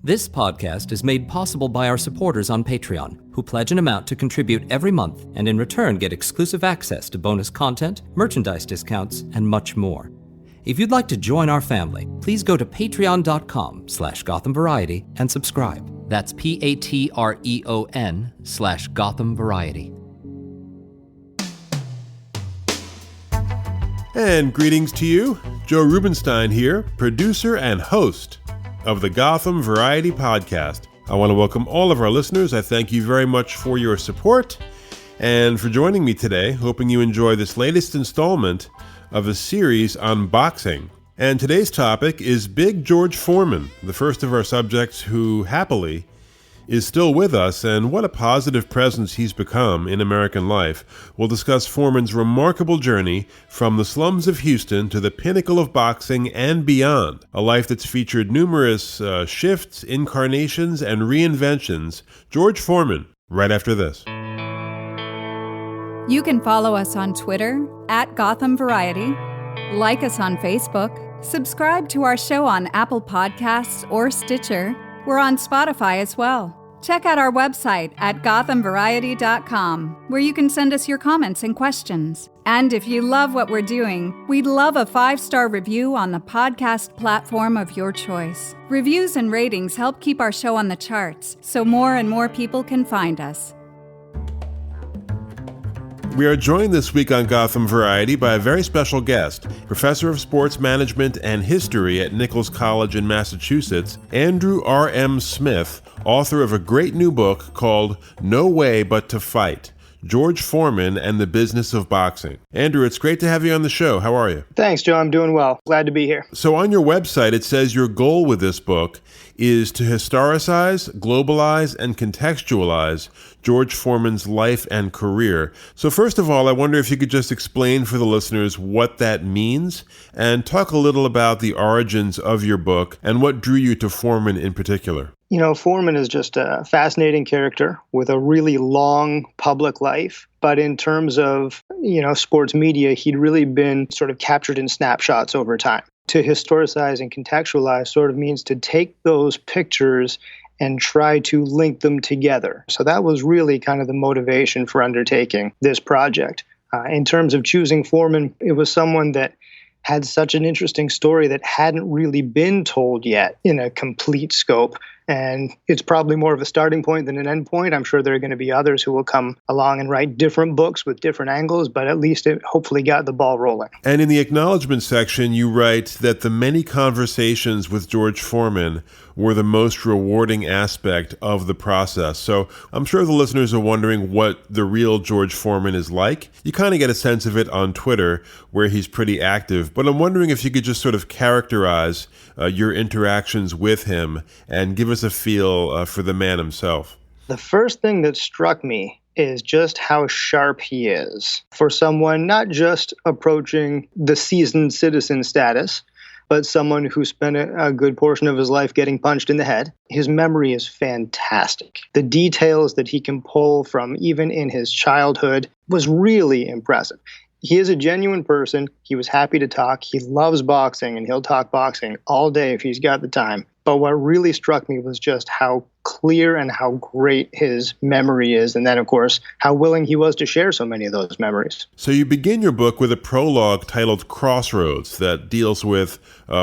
This podcast is made possible by our supporters on Patreon, who pledge an amount to contribute every month and in return get exclusive access to bonus content, merchandise discounts, and much more. If you'd like to join our family, please go to patreon.com/Gotham Variety and subscribe. That's Patreon/Gotham Variety. And greetings to you. Joe Rubenstein here, producer and host of the Gotham Variety Podcast. I want to welcome all of our listeners. I thank you very much for your support and for joining me today, hoping you enjoy this latest installment of a series on boxing. And today's topic is Big George Foreman, the first of our subjects who, happily, is still with us, and what a positive presence he's become in American life. We'll discuss Foreman's remarkable journey from the slums of Houston to the pinnacle of boxing and beyond, a life that's featured numerous shifts, incarnations, and reinventions. George Foreman, right after this. You can follow us on Twitter @Gotham Variety, like us on Facebook, subscribe to our show on Apple Podcasts or Stitcher. We're on Spotify as well. Check out our website at gothamvariety.com, where you can send us your comments and questions. And if you love what we're doing, we'd love a 5-star review on the podcast platform of your choice. Reviews and ratings help keep our show on the charts, so more and more people can find us. We are joined this week on Gotham Variety by a very special guest, Professor of Sports Management and History at Nichols College in Massachusetts, Andrew R.M. Smith, author of a great new book called No Way But to Fight: George Foreman and the Business of Boxing. Andrew, it's great to have you on the show. How are you? Thanks, Joe. I'm doing well. Glad to be here. So on your website, it says your goal with this book is to historicize, globalize, and contextualize George Foreman's life and career. So first of all, I wonder if you could just explain for the listeners what that means and talk a little about the origins of your book and what drew you to Foreman in particular. You know, Foreman is just a fascinating character with a really long public life. But in terms of, sports media, he'd really been sort of captured in snapshots over time. To historicize and contextualize sort of means to take those pictures and try to link them together. So that was really kind of the motivation for undertaking this project. In terms of choosing Foreman, it was someone that had such an interesting story that hadn't really been told yet in a complete scope. And it's probably more of a starting point than an end point. I'm sure there are going to be others who will come along and write different books with different angles, but at least it hopefully got the ball rolling. And in the acknowledgement section, you write that the many conversations with George Foreman were the most rewarding aspect of the process. So I'm sure the listeners are wondering what the real George Foreman is like. You kind of get a sense of it on Twitter, where he's pretty active. But I'm wondering if you could just sort of characterize your interactions with him and give us a feel for the man himself. The first thing that struck me is just how sharp he is for someone not just approaching the seasoned citizen status, but someone who spent a good portion of his life getting punched in the head. His memory is fantastic. The details that he can pull from even in his childhood was really impressive. He is a genuine person. He was happy to talk. He loves boxing, and he'll talk boxing all day if he's got the time. But what really struck me was just how clear and how great his memory is. And then, of course, how willing he was to share so many of those memories. So you begin your book with a prologue titled Crossroads that deals with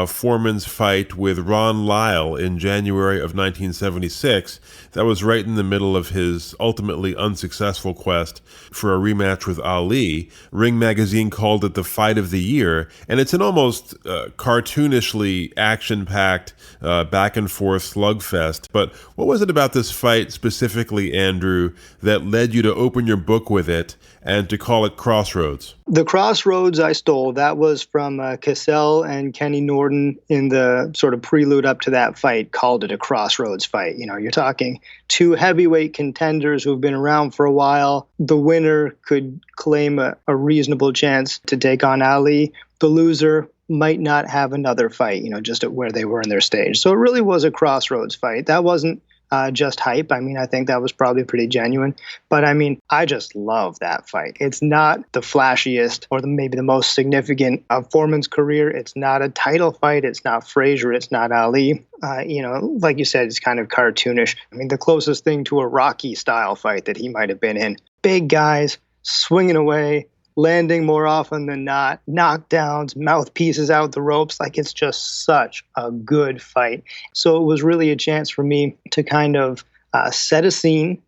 Foreman's fight with Ron Lyle in January of 1976. That was right in the middle of his ultimately unsuccessful quest for a rematch with Ali. Ring magazine called it the fight of the year. And it's an almost cartoonishly action-packed back and forth slugfest. But what was it about this fight specifically, Andrew, that led you to open your book with it and to call it Crossroads? The Crossroads I stole, that was from Cassell and Kenny Norton in the sort of prelude up to that fight, called it a Crossroads fight. You know, you're talking two heavyweight contenders who've been around for a while. The winner could claim a reasonable chance to take on Ali. The loser might not have another fight, just at where they were in their stage. So it really was a crossroads fight. That wasn't just hype. I mean, I think that was probably pretty genuine. But I mean, I just love that fight. It's not the flashiest or maybe the most significant of Foreman's career. It's not a title fight. It's not Frazier. It's not Ali. Like you said, it's kind of cartoonish. I mean, the closest thing to a Rocky-style fight that he might have been in. Big guys swinging away, landing more often than not, knockdowns, mouthpieces out the ropes. Like, it's just such a good fight. So it was really a chance for me to kind of set a scene,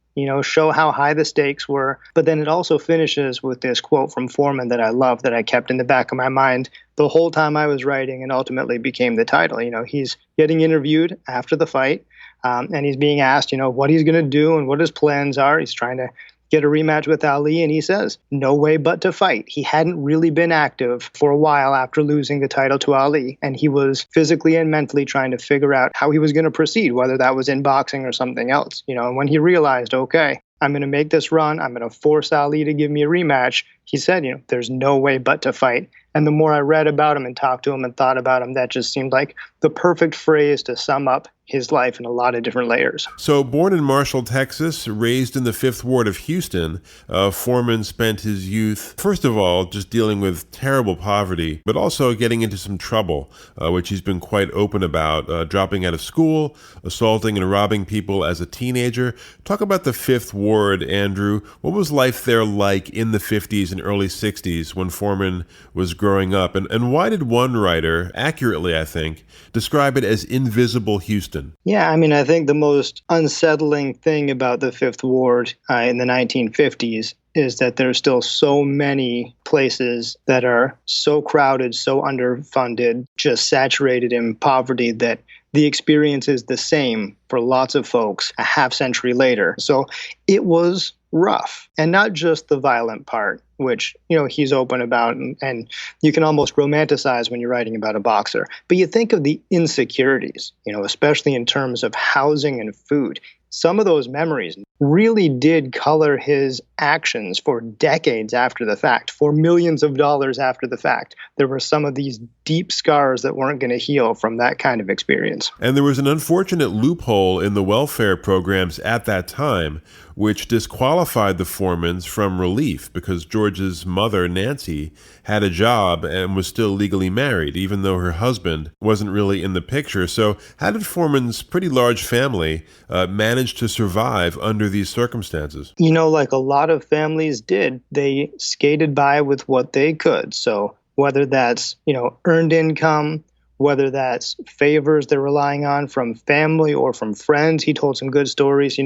show how high the stakes were. But then it also finishes with this quote from Foreman that I love, that I kept in the back of my mind the whole time I was writing and ultimately became the title. He's getting interviewed after the fight, and he's being asked, what he's going to do and what his plans are. He's trying to get a rematch with Ali, and he says, no way but to fight. He hadn't really been active for a while after losing the title to Ali, and he was physically and mentally trying to figure out how he was going to proceed, whether that was in boxing or something else. And when he realized, okay, I'm going to make this run, I'm going to force Ali to give me a rematch, he said, there's no way but to fight. And the more I read about him and talked to him and thought about him, that just seemed like the perfect phrase to sum up his life in a lot of different layers. So born in Marshall, Texas, raised in the 5th Ward of Houston, Foreman spent his youth, first of all, just dealing with terrible poverty, but also getting into some trouble, which he's been quite open about, dropping out of school, assaulting and robbing people as a teenager. Talk about the 5th Ward, Andrew. What was life there like in the 50s and early 60s when Foreman was growing up? And why did one writer, accurately I think, describe it as invisible Houston? Yeah, I mean, I think the most unsettling thing about the 5th Ward in the 1950s is that there's still so many places that are so crowded, so underfunded, just saturated in poverty that the experience is the same for lots of folks a half century later. So it was rough, and not just the violent part, which, he's open about and you can almost romanticize when you're writing about a boxer. But you think of the insecurities, especially in terms of housing and food. Some of those memories really did color his actions for decades after the fact, for millions of dollars after the fact. There were some of these deep scars that weren't going to heal from that kind of experience. And there was an unfortunate loophole in the welfare programs at that time, which disqualified the Foremans from relief because George's mother, Nancy, had a job and was still legally married, even though her husband wasn't really in the picture. So how did Foreman's pretty large family manage to survive under these circumstances? Like a lot of families did, they skated by with what they could. So whether that's, earned income, whether that's favors they're relying on from family or from friends. He told some good stories.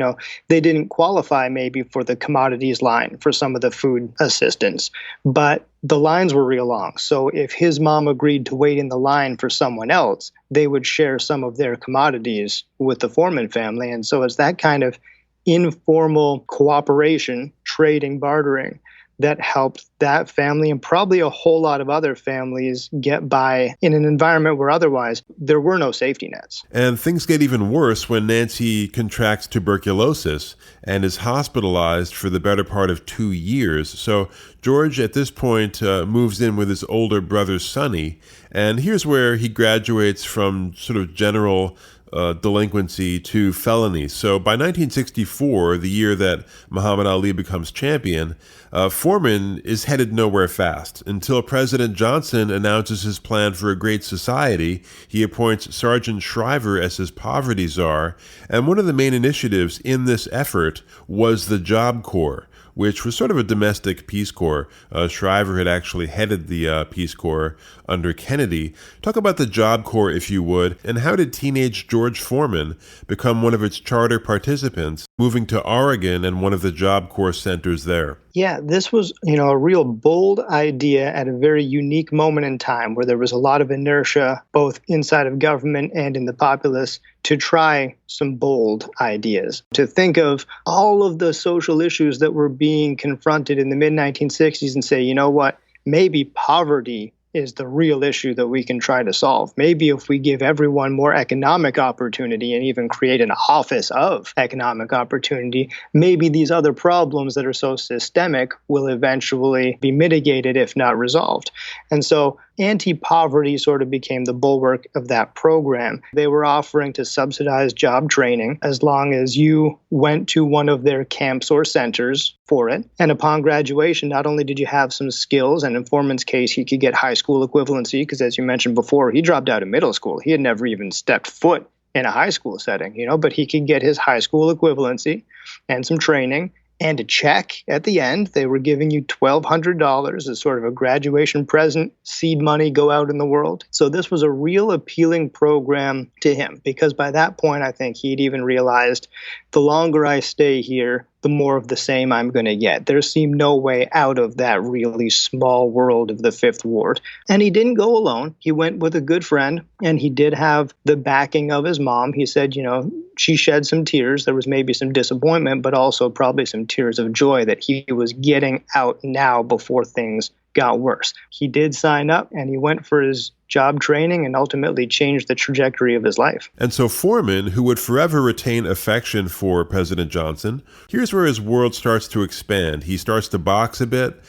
They didn't qualify maybe for the commodities line for some of the food assistance, but the lines were real long. So if his mom agreed to wait in the line for someone else, they would share some of their commodities with the Foreman family. And so it's that kind of informal cooperation, trading, bartering, that helped that family and probably a whole lot of other families get by in an environment where otherwise there were no safety nets. And things get even worse when Nancy contracts tuberculosis and is hospitalized for the better part of 2 years. So George, at this point, moves in with his older brother, Sonny. And here's where he graduates from sort of general delinquency to felony. So by 1964, the year that Muhammad Ali becomes champion, Foreman is headed nowhere fast until President Johnson announces his plan for a great society. He appoints Sergeant Shriver as his poverty czar, and one of the main initiatives in this effort was the Job Corps, which was sort of a domestic Peace Corps. Shriver had actually headed the Peace Corps under Kennedy. Talk about the Job Corps, if you would, and how did teenage George Foreman become one of its charter participants, moving to Oregon and one of the Job Corps centers there? Yeah, this was, a real bold idea at a very unique moment in time where there was a lot of inertia, both inside of government and in the populace, to try some bold ideas, to think of all of the social issues that were being confronted in the mid-1960s and say, you know what, maybe poverty is the real issue that we can try to solve. Maybe if we give everyone more economic opportunity and even create an office of economic opportunity, maybe these other problems that are so systemic will eventually be mitigated, if not resolved. And so, anti-poverty sort of became the bulwark of that program. They were offering to subsidize job training as long as you went to one of their camps or centers for it. And upon graduation, not only did you have some skills, and in Foreman's case, he could get high school equivalency, because as you mentioned before, he dropped out of middle school. He had never even stepped foot in a high school setting, but he could get his high school equivalency and some training and a check at the end. They were giving you $1,200 as sort of a graduation present, seed money, go out in the world. So this was a real appealing program to him, because by that point, I think he'd even realized the longer I stay here, the more of the same I'm going to get. There seemed no way out of that really small world of the Fifth Ward. And he didn't go alone. He went with a good friend, and he did have the backing of his mom. He said, she shed some tears. There was maybe some disappointment, but also probably some tears of joy that he was getting out now before things got worse. He did sign up, and he went for his job training and ultimately changed the trajectory of his life. And so Foreman, who would forever retain affection for President Johnson, here's where his world starts to expand. He starts to box a bit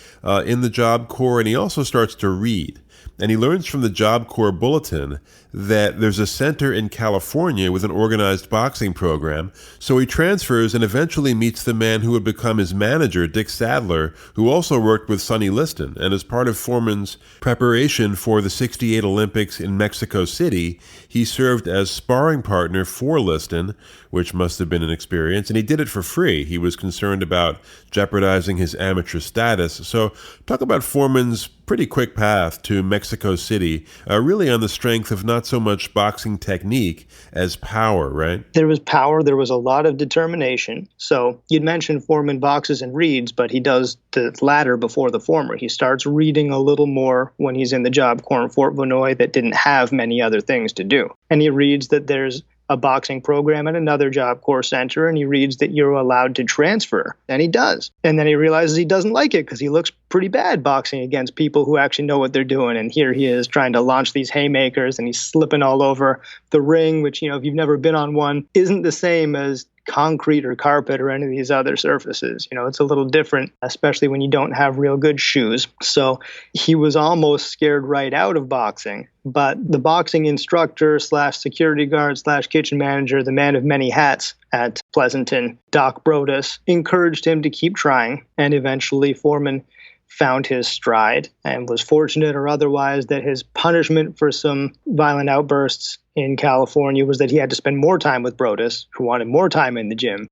in the Job Corps, and he also starts to read. And he learns from the Job Corps Bulletin that there's a center in California with an organized boxing program. So he transfers and eventually meets the man who would become his manager, Dick Sadler, who also worked with Sonny Liston. And as part of Foreman's preparation for the '68 Olympics in Mexico City, he served as sparring partner for Liston, which must have been an experience. And he did it for free. He was concerned about jeopardizing his amateur status. So talk about Foreman's pretty quick path to Mexico City, really on the strength of not so much boxing technique as power, right? There was power. There was a lot of determination. So you'd mentioned Foreman boxes and reads, but he does the latter before the former. He starts reading a little more when he's in the Job Corps in Fort Vanoy that didn't have many other things to do. And he reads that there's a boxing program at another Job Corps center, and he reads that you're allowed to transfer, and he does. And then he realizes he doesn't like it because he looks pretty bad boxing against people who actually know what they're doing. And here he is trying to launch these haymakers, and he's slipping all over the ring, which, if you've never been on one, isn't the same as concrete or carpet or any of these other surfaces. It's a little different, especially when you don't have real good shoes. So he was almost scared right out of boxing. But the boxing instructor / security guard / kitchen manager, the man of many hats at Pleasanton, Doc Brodus, encouraged him to keep trying. And eventually Foreman found his stride and was fortunate or otherwise that his punishment for some violent outbursts in California was that he had to spend more time with Brodus, who wanted more time in the gym.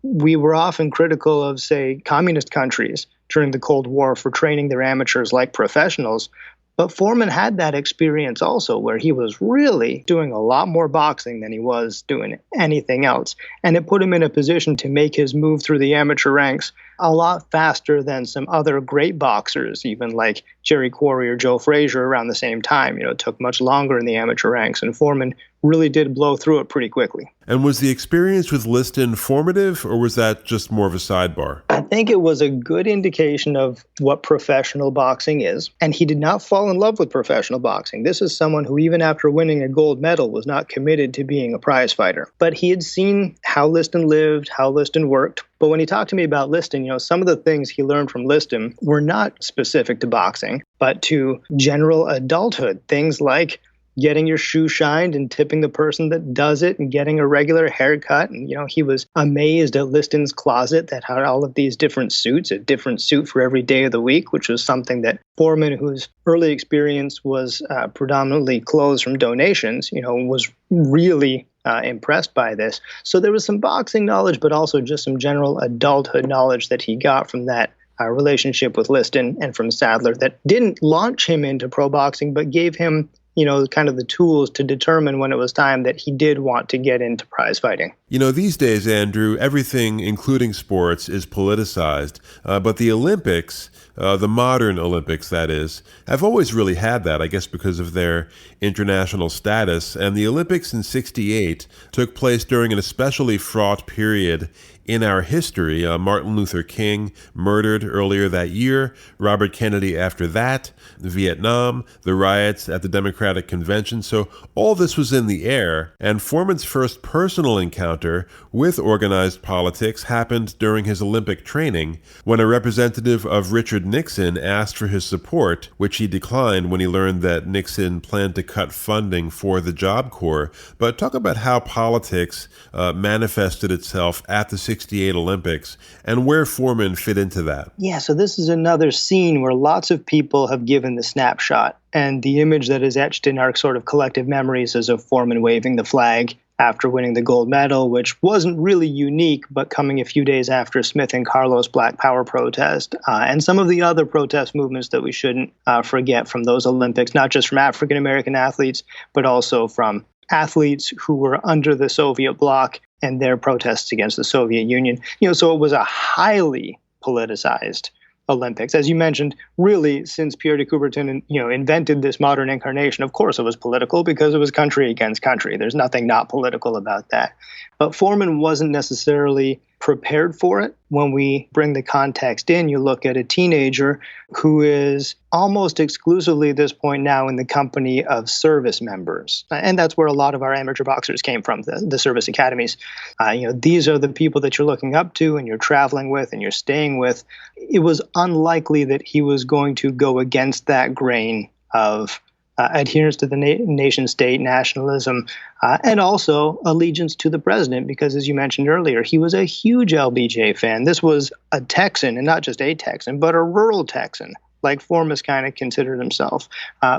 We were often critical of, say, communist countries during the Cold War for training their amateurs like professionals. But Foreman had that experience also, where he was really doing a lot more boxing than he was doing anything else. And it put him in a position to make his move through the amateur ranks a lot faster than some other great boxers, even like Jerry Quarry or Joe Frazier around the same time. It took much longer in the amateur ranks, and Foreman really did blow through it pretty quickly. And was the experience with Liston formative, or was that just more of a sidebar? I think it was a good indication of what professional boxing is. And he did not fall in love with professional boxing. This is someone who, even after winning a gold medal, was not committed to being a prize fighter. But he had seen how Liston lived, how Liston worked. But when he talked to me about Liston, some of the things he learned from Liston were not specific to boxing, but to general adulthood. Things like getting your shoe shined and tipping the person that does it and getting a regular haircut. And, he was amazed at Liston's closet that had all of these different suits, a different suit for every day of the week, which was something that Foreman, whose early experience was predominantly clothes from donations, was really impressed by this. So there was some boxing knowledge, but also just some general adulthood knowledge that he got from that relationship with Liston and from Sadler that didn't launch him into pro boxing, but gave him kind of the tools to determine when it was time that he did want to get into prize fighting. These days, Andrew, everything, including sports, is politicized. But the Olympics, the modern Olympics, that is, have always really had that, I guess, because of their international status. And the Olympics in '68 took place during an especially fraught period in our history. Martin Luther King murdered earlier that year, Robert Kennedy after that, Vietnam, the riots at the Democratic Convention. So all this was in the air, and Foreman's first personal encounter encounter with organized politics happened during his Olympic training when a representative of Richard Nixon asked for his support, which he declined when he learned that Nixon planned to cut funding for the Job Corps. But talk about how politics manifested itself at the '68 Olympics and where Foreman fit into that. Yeah, so this is another scene where lots of people have given the snapshot. And the image that is etched in our sort of collective memories is of Foreman waving the flag after winning the gold medal, which wasn't really unique, but coming a few days after Smith and Carlos' Black Power protest, and some of the other protest movements that we shouldn't forget from those Olympics, not just from African-American athletes, but also from athletes who were under the Soviet bloc and their protests against the Soviet Union. So it was a highly politicized Olympics. As you mentioned, really, since Pierre de Coubertin, invented this modern incarnation, of course it was political because it was country against country. There's nothing not political about that. But Foreman wasn't necessarily prepared for it. When we bring the context in, you look at a teenager who is almost exclusively at this point now in the company of service members. And that's where a lot of our amateur boxers came from, the service academies. These are the people that you're looking up to and you're traveling with and you're staying with. It was unlikely that he was going to go against that grain of adherence to the nation state, nationalism, and also allegiance to the president, because as you mentioned earlier, he was a huge LBJ fan. This was a Texan, and not just a Texan, but a rural Texan, like Foreman kind of considered himself,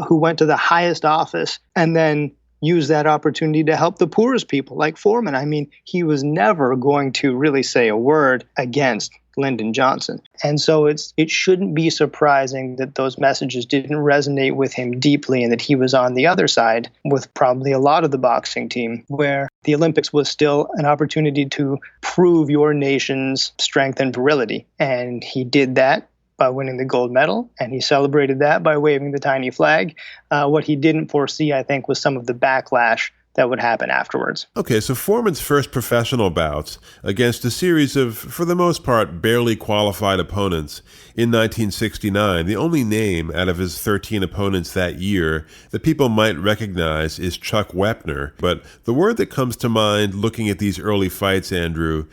who went to the highest office and then used that opportunity to help the poorest people, like Foreman. I mean, he was never going to really say a word against Lyndon Johnson. And so it shouldn't be surprising that those messages didn't resonate with him deeply and that he was on the other side with probably a lot of the boxing team, where the Olympics was still an opportunity to prove your nation's strength and virility. And he did that by winning the gold medal, and he celebrated that by waving the tiny flag. What he didn't foresee, I think, was some of the backlash that would happen afterwards. Okay, so Foreman's first professional bouts against a series of, for the most part, barely qualified opponents in 1969, the only name out of his 13 opponents that year that people might recognize is Chuck Wepner. But the word that comes to mind looking at these early fights, Andrew,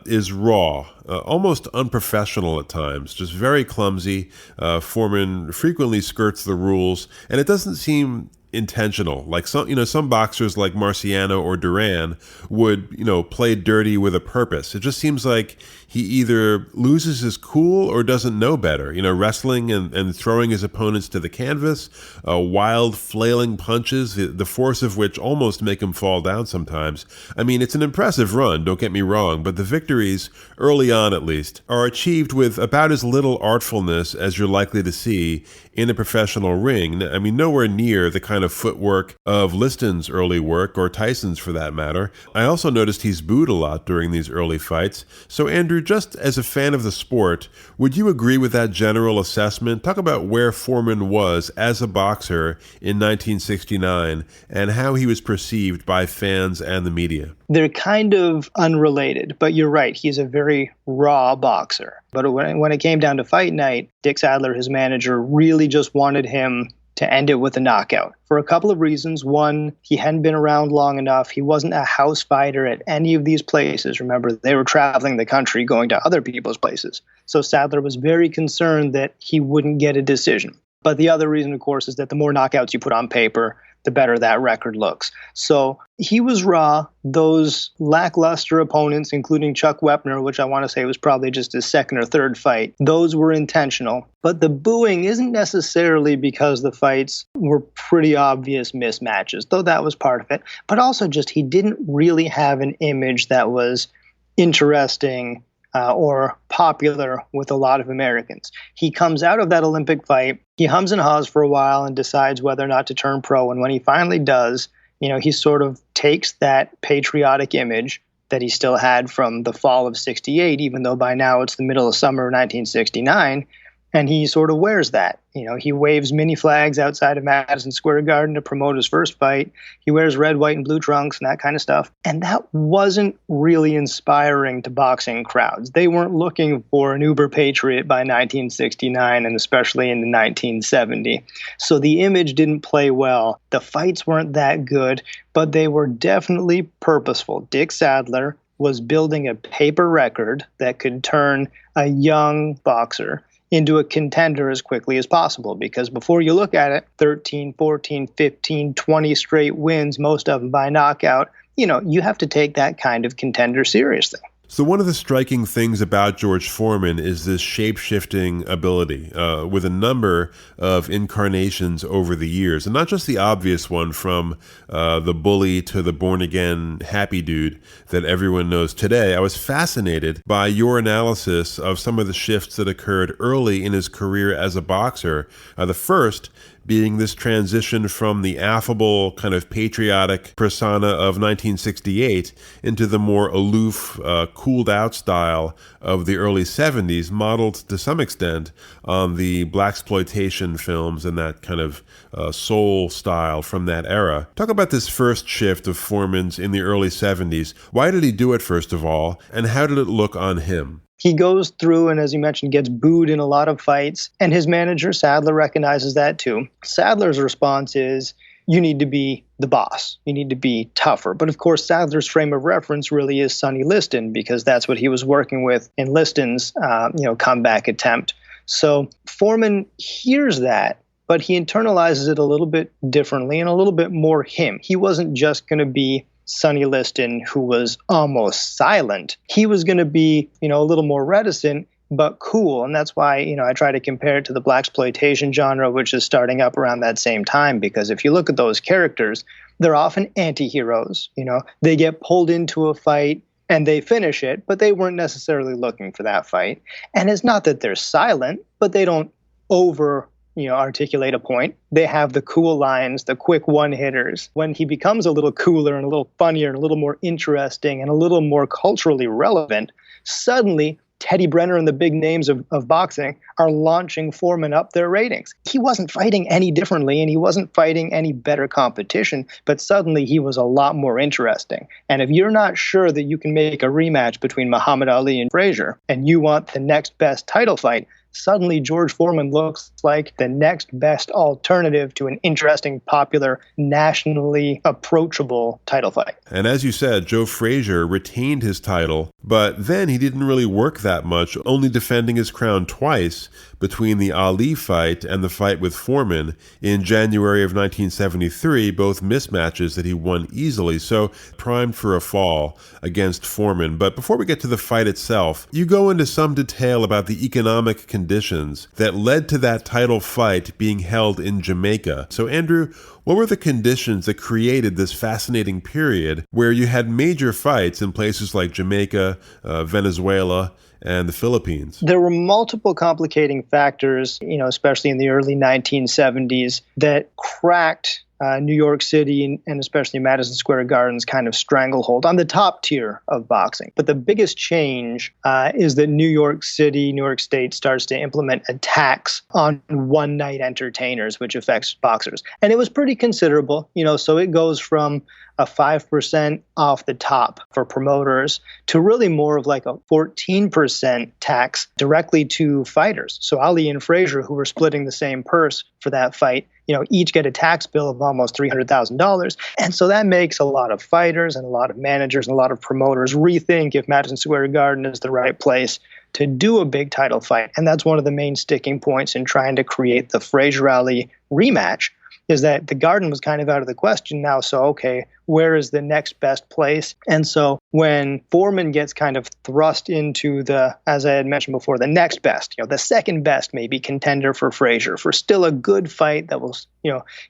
is raw. Almost unprofessional at times, just very clumsy. Foreman frequently skirts the rules, and it doesn't seem intentional. Like some boxers like Marciano or Duran would, play dirty with a purpose. It just seems like he either loses his cool or doesn't know better. Wrestling and throwing his opponents to the canvas, wild flailing punches, the force of which almost make him fall down sometimes. I mean, it's an impressive run, don't get me wrong, but the victories, early on at least, are achieved with about as little artfulness as you're likely to see in a professional ring. I mean, nowhere near the kind of footwork of Liston's early work, or Tyson's for that matter. I also noticed he's booed a lot during these early fights. So Andrew, just as a fan of the sport, would you agree with that general assessment? Talk about where Foreman was as a boxer in 1969 and how he was perceived by fans and the media. They're kind of unrelated, but you're right. He's a very raw boxer. But when it came down to fight night, Dick Sadler, his manager, really just wanted him to end it with a knockout for a couple of reasons. One, he hadn't been around long enough. He wasn't a house fighter at any of these places. Remember, they were traveling the country, going to other people's places. So Sadler was very concerned that he wouldn't get a decision. But the other reason, of course, is that the more knockouts you put on paper, the better that record looks. So he was raw. Those lackluster opponents, including Chuck Wepner, which I want to say was probably just his second or third fight, those were intentional. But the booing isn't necessarily because the fights were pretty obvious mismatches, though that was part of it. But also just he didn't really have an image that was interesting or popular with a lot of Americans. He comes out of that Olympic fight, he hums and haws for a while and decides whether or not to turn pro. And when he finally does, he sort of takes that patriotic image that he still had from the fall of '68, even though by now it's the middle of summer of 1969, And he sort of wears that. He waves mini flags outside of Madison Square Garden to promote his first fight. He wears red, white, and blue trunks and that kind of stuff. And that wasn't really inspiring to boxing crowds. They weren't looking for an uber patriot by 1969 and especially in 1970. So the image didn't play well. The fights weren't that good, but they were definitely purposeful. Dick Sadler was building a paper record that could turn a young boxer into a contender as quickly as possible. Because before you look at it, 13, 14, 15, 20 straight wins, most of them by knockout, you have to take that kind of contender seriously. So one of the striking things about George Foreman is this shape-shifting ability with a number of incarnations over the years, and not just the obvious one from the bully to the born-again happy dude that everyone knows today. I was fascinated by your analysis of some of the shifts that occurred early in his career as a boxer. The first being this transition from the affable, kind of patriotic persona of 1968 into the more aloof, cooled-out style of the early 70s, modeled to some extent on the blaxploitation films and that kind of soul style from that era. Talk about this first shift of Foreman's in the early 70s. Why did he do it, first of all, and how did it look on him? He goes through and, as you mentioned, gets booed in a lot of fights. And his manager, Sadler, recognizes that too. Sadler's response is, you need to be the boss. You need to be tougher. But of course, Sadler's frame of reference really is Sonny Liston, because that's what he was working with in Liston's comeback attempt. So Foreman hears that, but he internalizes it a little bit differently and a little bit more him. He wasn't just going to be Sonny Liston, who was almost silent. He was going to be, a little more reticent, but cool. And that's why, I try to compare it to the blaxploitation genre, which is starting up around that same time. Because if you look at those characters, they're often anti-heroes. They get pulled into a fight and they finish it, but they weren't necessarily looking for that fight. And it's not that they're silent, but they don't articulate a point. They have the cool lines, the quick one-hitters. When he becomes a little cooler and a little funnier and a little more interesting and a little more culturally relevant, suddenly Teddy Brenner and the big names of boxing are launching Foreman up their ratings. He wasn't fighting any differently and he wasn't fighting any better competition, but suddenly he was a lot more interesting. And if you're not sure that you can make a rematch between Muhammad Ali and Frazier and you want the next best title fight, suddenly George Foreman looks like the next best alternative to an interesting, popular, nationally approachable title fight. And as you said, Joe Frazier retained his title, but then he didn't really work that much, only defending his crown twice between the Ali fight and the fight with Foreman in January of 1973, both mismatches that he won easily, so primed for a fall against Foreman. But before we get to the fight itself, you go into some detail about the economic conditions that led to that title fight being held in Jamaica. So Andrew, what were the conditions that created this fascinating period where you had major fights in places like Jamaica, Venezuela, and the Philippines? There were multiple complicating factors, especially in the early 1970s, that cracked New York City and especially Madison Square Garden's kind of stranglehold on the top tier of boxing. But the biggest change is that New York State starts to implement a tax on one-night entertainers, which affects boxers. And it was pretty considerable, so it goes from a 5% off the top for promoters to really more of like a 14% tax directly to fighters. So Ali and Frazier, who were splitting the same purse for that fight, each get a tax bill of almost $300,000. And so that makes a lot of fighters and a lot of managers and a lot of promoters rethink if Madison Square Garden is the right place to do a big title fight. And that's one of the main sticking points in trying to create the Frazier-Ali rematch, is that the Garden was kind of out of the question now. So, okay, where is the next best place? And so when Foreman gets kind of thrust into the, as I had mentioned before, the next best, the second best maybe contender for Frazier, for still a good fight that will,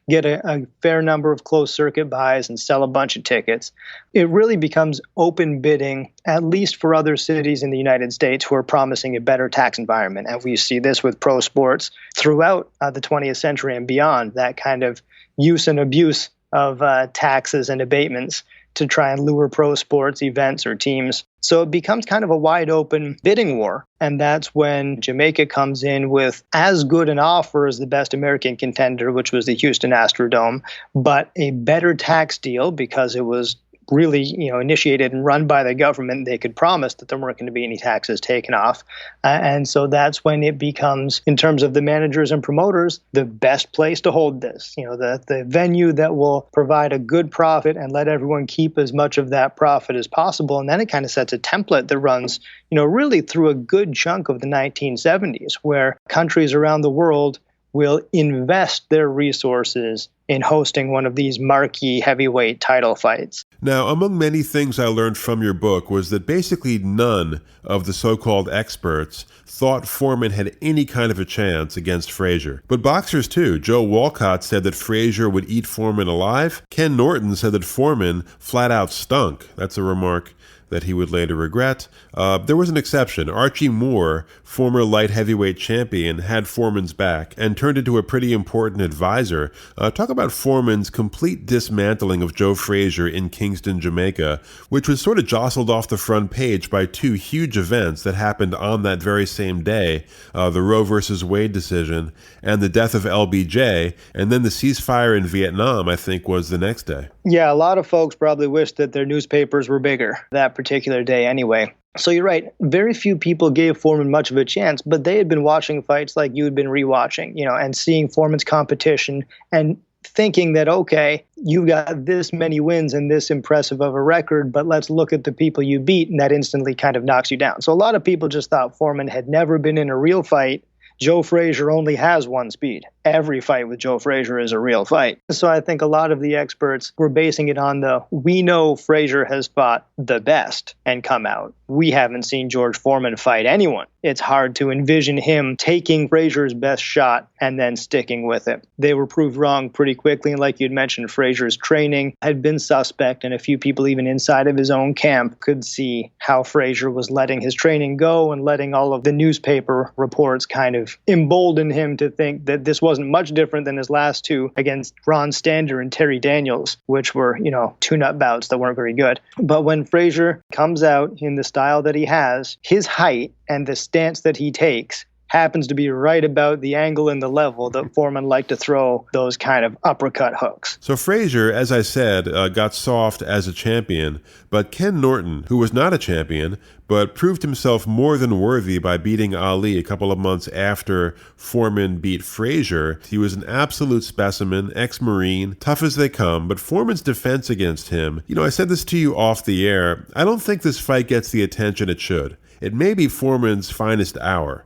get a fair number of closed circuit buys and sell a bunch of tickets, it really becomes open bidding, at least for other cities in the United States who are promising a better tax environment. And we see this with pro sports throughout the 20th century and beyond, that kind of use and abuse of taxes and abatements to try and lure pro sports events or teams. So it becomes kind of a wide open bidding war. And that's when Jamaica comes in with as good an offer as the best American contender, which was the Houston Astrodome, but a better tax deal because it was really, initiated and run by the government. They could promise that there weren't going to be any taxes taken off. And so that's when it becomes, in terms of the managers and promoters, the best place to hold this. The venue that will provide a good profit and let everyone keep as much of that profit as possible. And then it kind of sets a template that runs, really through a good chunk of the 1970s, where countries around the world will invest their resources in hosting one of these marquee heavyweight title fights. Now, among many things I learned from your book was that basically none of the so-called experts thought Foreman had any kind of a chance against Frazier. But boxers too. Joe Walcott said that Frazier would eat Foreman alive. Ken Norton said that Foreman flat out stunk. That's a remark that he would later regret. There was an exception. Archie Moore, former light heavyweight champion, had Foreman's back and turned into a pretty important advisor. Talk about Foreman's complete dismantling of Joe Frazier in Kingston, Jamaica, which was sort of jostled off the front page by two huge events that happened on that very same day, the Roe versus Wade decision and the death of LBJ, and then the ceasefire in Vietnam, I think, was the next day. Yeah, a lot of folks probably wish that their newspapers were bigger that particular day anyway. So you're right. Very few people gave Foreman much of a chance, but they had been watching fights like you had been rewatching, and seeing Foreman's competition and thinking that, okay, you've got this many wins and this impressive of a record, but let's look at the people you beat, and that instantly kind of knocks you down. So a lot of people just thought Foreman had never been in a real fight. Joe Frazier only has one speed. Every fight with Joe Frazier is a real fight. So I think a lot of the experts were basing it on we know Frazier has fought the best and come out. We haven't seen George Foreman fight anyone. It's hard to envision him taking Frazier's best shot and then sticking with it. They were proved wrong pretty quickly. And like you'd mentioned, Frazier's training had been suspect, and a few people even inside of his own camp could see how Frazier was letting his training go and letting all of the newspaper reports kind of embolden him to think that this wasn't much different than his last two against Ron Stander and Terry Daniels, which were, tune-up bouts that weren't very good. But when Frazier comes out in the style that he has, his height and the stance that he takes happens to be right about the angle and the level that Foreman liked to throw those kind of uppercut hooks. So Frazier, as I said, got soft as a champion, but Ken Norton, who was not a champion, but proved himself more than worthy by beating Ali a couple of months after Foreman beat Frazier. He was an absolute specimen, ex-Marine, tough as they come, but Foreman's defense against him, I said this to you off the air, I don't think this fight gets the attention it should. It may be Foreman's finest hour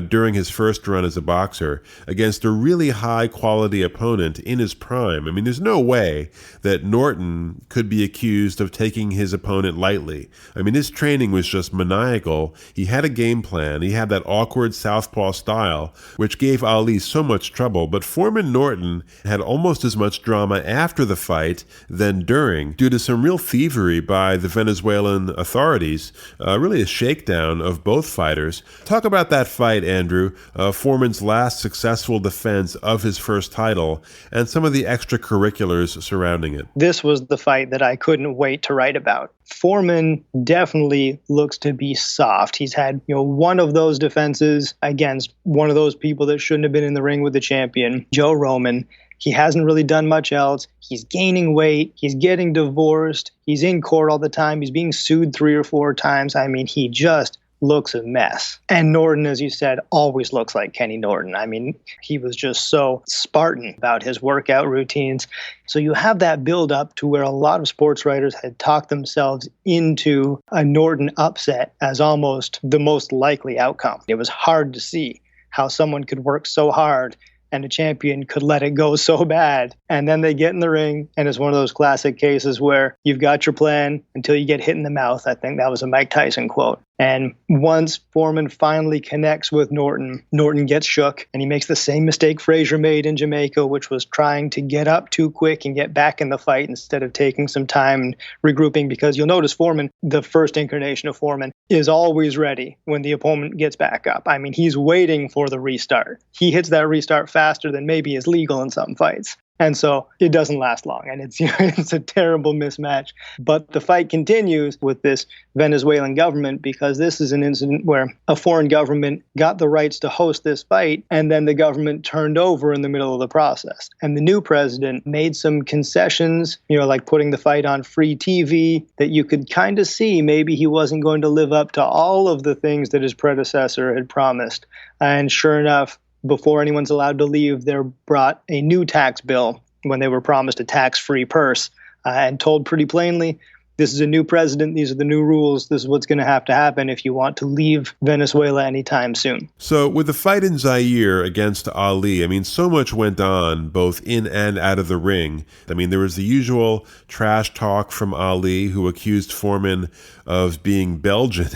during his first run as a boxer against a really high-quality opponent in his prime. I mean, there's no way that Norton could be accused of taking his opponent lightly. I mean, his training was just maniacal. He had a game plan. He had that awkward southpaw style, which gave Ali so much trouble. But Foreman-Norton had almost as much drama after the fight than during, due to some real thievery by the Venezuelan authorities, really a shakedown of both fighters. Talk about that fight, Andrew, Foreman's last successful defense of his first title, and some of the extracurriculars surrounding it. This was the fight that I couldn't wait to write about. Foreman definitely looks to be soft. He's had, one of those defenses against one of those people that shouldn't have been in the ring with the champion, Joe Roman. He hasn't really done much else. He's gaining weight. He's getting divorced. He's in court all the time. He's being sued 3 or 4 times. I mean, he just looks a mess. And Norton, as you said, always looks like Kenny Norton. I mean, he was just so Spartan about his workout routines. So you have that build up to where a lot of sports writers had talked themselves into a Norton upset as almost the most likely outcome. It was hard to see how someone could work so hard and a champion could let it go so bad. And then they get in the ring, and it's one of those classic cases where you've got your plan until you get hit in the mouth. I think that was a Mike Tyson quote. And once Foreman finally connects with Norton, Norton gets shook, and he makes the same mistake Frazier made in Jamaica, which was trying to get up too quick and get back in the fight instead of taking some time and regrouping, because you'll notice Foreman, the first incarnation of Foreman, is always ready when the opponent gets back up. I mean, he's waiting for the restart. He hits that restart faster than maybe is legal in some fights. And so it doesn't last long, and it's it's a terrible mismatch. But the fight continues with this Venezuelan government because this is an incident where a foreign government got the rights to host this fight, and then the government turned over in the middle of the process. And the new president made some concessions, like putting the fight on free TV, that you could kind of see maybe he wasn't going to live up to all of the things that his predecessor had promised. And sure enough, before anyone's allowed to leave, they're brought a new tax bill when they were promised a tax-free purse and told pretty plainly, this is a new president, these are the new rules, this is what's going to happen if you want to leave Venezuela anytime soon. So with the fight in Zaire against Ali, so much went on both in and out of the ring. There was the usual trash talk from Ali, who accused Foreman of being Belgian,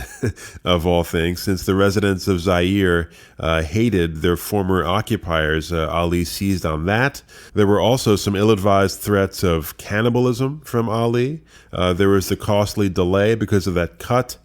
of all things, since the residents of Zaire hated their former occupiers. Ali seized on that. There were also some ill-advised threats of cannibalism from Ali. There was the costly delay because of that cut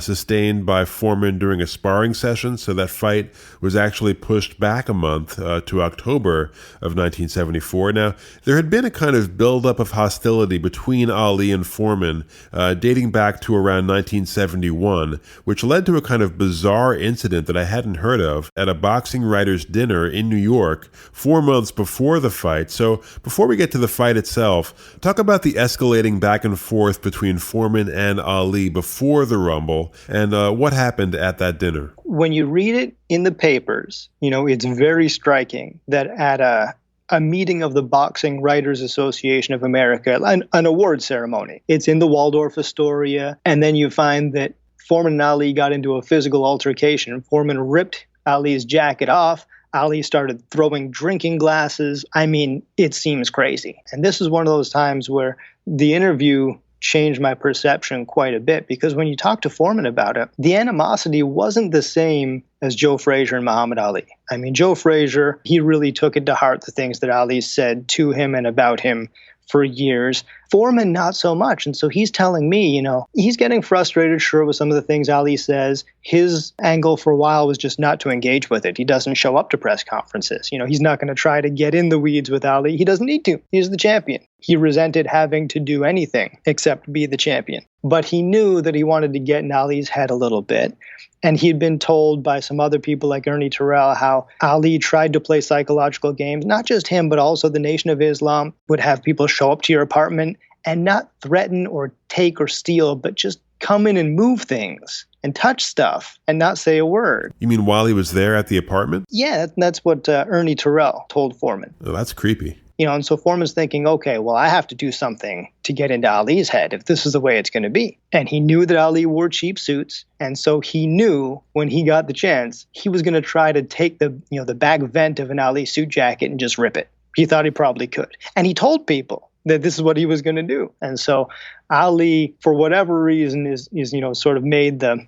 sustained by Foreman during a sparring session. So that fight was actually pushed back a month to October of 1974. Now, there had been a kind of buildup of hostility between Ali and Foreman dating back to around 1971, which led to a kind of bizarre incident that I hadn't heard of at a boxing writers' dinner in New York 4 months before the fight. So before we get to the fight itself, talk about the escalating back and forth between Foreman and Ali before the Rumble and what happened at that dinner. When you read it in the papers, it's very striking that at a meeting of the Boxing Writers Association of America, an award ceremony, it's in the Waldorf Astoria, and then you find that Foreman and Ali got into a physical altercation. Foreman ripped Ali's jacket off. Ali started throwing drinking glasses. It seems crazy. And this is one of those times where the interview changed my perception quite a bit, because when you talk to Foreman about it, the animosity wasn't the same as Joe Frazier and Muhammad Ali. Joe Frazier, he really took it to heart, the things that Ali said to him and about him for years. Foreman, not so much. And so he's telling me, he's getting frustrated, sure, with some of the things Ali says. His angle for a while was just not to engage with it. He doesn't show up to press conferences. He's not going to try to get in the weeds with Ali. He doesn't need to. He's the champion. He resented having to do anything except be the champion. But he knew that he wanted to get in Ali's head a little bit. And he'd been told by some other people like Ernie Terrell how Ali tried to play psychological games. Not just him, but also the Nation of Islam would have people show up to your apartment and not threaten or take or steal, but just come in and move things and touch stuff and not say a word. You mean while he was there at the apartment? Yeah, that's what Ernie Terrell told Foreman. Oh, that's creepy. And so Foreman's thinking, okay, well, I have to do something to get into Ali's head if this is the way it's going to be. And he knew that Ali wore cheap suits. And so he knew when he got the chance, he was going to try to take the back vent of an Ali suit jacket and just rip it. He thought he probably could. And he told people that this is what he was going to do. And so Ali, for whatever reason, is sort of made the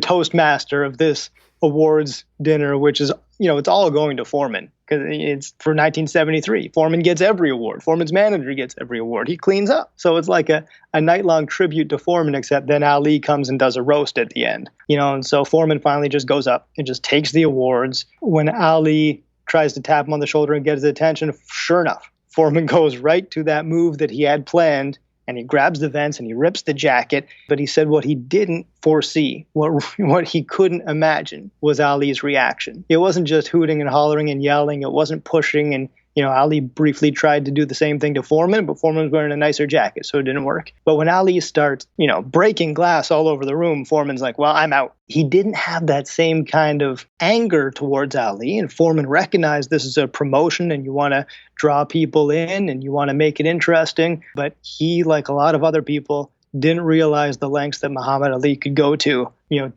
toastmaster of this awards dinner, which is, it's all going to Foreman because it's for 1973. Foreman gets every award. Foreman's manager gets every award. He cleans up. So it's like a night-long tribute to Foreman, except then Ali comes and does a roast at the end. And so Foreman finally just goes up and just takes the awards. When Ali tries to tap him on the shoulder and get his attention, sure enough, Foreman goes right to that move that he had planned, and he grabs the vents and he rips the jacket. But he said what he didn't foresee, what he couldn't imagine, was Ali's reaction. It wasn't just hooting and hollering and yelling. It wasn't pushing. And, Ali briefly tried to do the same thing to Foreman, but Foreman was wearing a nicer jacket, so it didn't work. But when Ali starts, breaking glass all over the room, Foreman's like, well, I'm out. He didn't have that same kind of anger towards Ali, and Foreman recognized this is a promotion and you want to draw people in and you want to make it interesting. But he, like a lot of other people, didn't realize the lengths that Muhammad Ali could go to